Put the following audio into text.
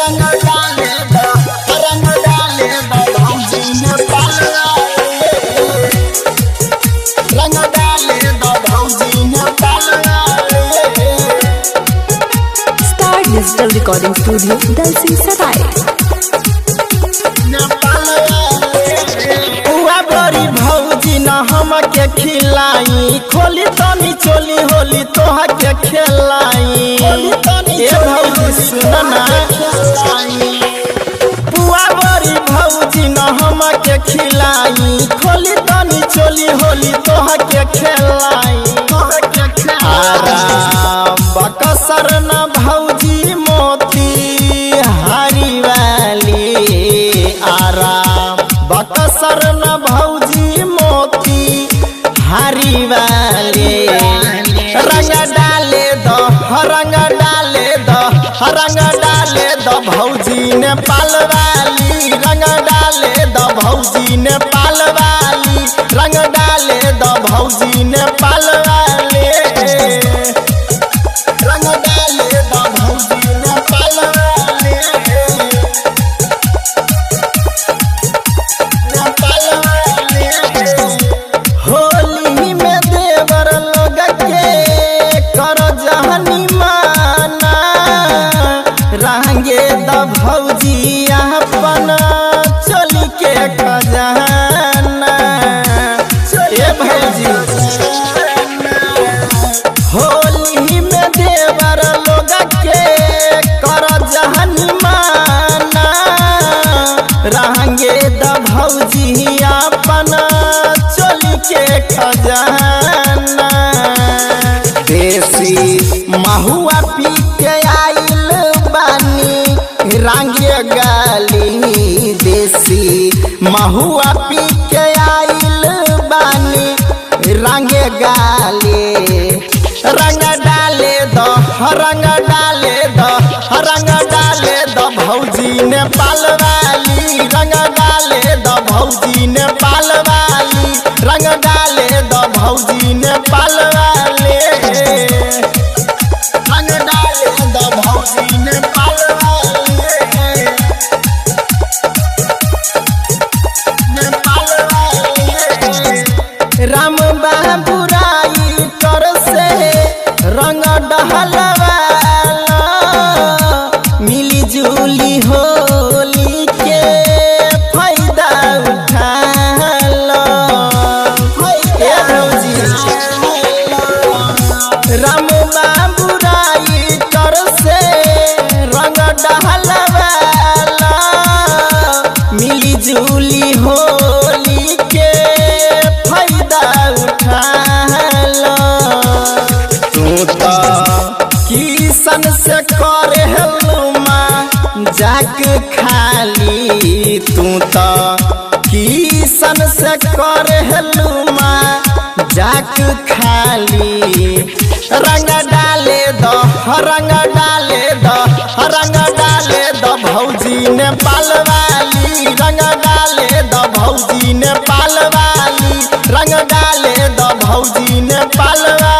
रंग डाले दो भौजी नेपाल वाले, रंग डाले दो भौजी नेपाल वाले। Star digital recording studio Dalsingh सराय। बड़ी भौजी न हमके खिलाई, खोली तनी चोली होली तोहा के खेलाई। ए भौजी सुनना, पुआ बड़ी भौजी न हमके खिलाई, खोली तनी चोली होली तोहा के खेलाई। बकसर न भौजी मोती हारी वाली, आराम बकसर न भौजी मोती हारी वाले। रंग डाले दो भौजी नेपाल वाली, रंग डाले दो भौजी नेपाल वाली, रंग डाले दो भौजी नेपाल वाले, रंग डाले दो भौजी नेपाल वाले, नेपाल वाले। होली में देवर लोग के कर जहनी माना, रंगे द भौजी अपन चोली के खजाना। ए भौजी होली में देवर लोग के कर जहनी माना, रंगे द भौजी अपन चोली के खजाना। देसी महुआ पी के आइल बानी रंगे गाली, देसी महुआ पी के आइल बानी रंगे गाली। रंग डाले दो भौजी नेपाल वाली, रंग डाले दो भौजी नेपाल वाली, रंग डाले दो भौजी नेपाल वाले, रंग डाले दो भौजी नेपाल वाले, नेपाल वाले। राम बाबू राई कर से रंग डहलवाला, मिली जुली होली के फायदा उठा लो। ए भौजी राम बाबू राई कर से रंग डहलवाला, मिली जुली होली के फायदा उठा लो। तू तो किसन से करे हेलुमा जाक खाली, तू तो किसन से करे हेलुमा जाक खाली। रंग डाले दो भौजी नेपाल वाली, रंग डाले दो भौजी नेपाल वाली, रंग डाले दो भौजी नेपाल वाली।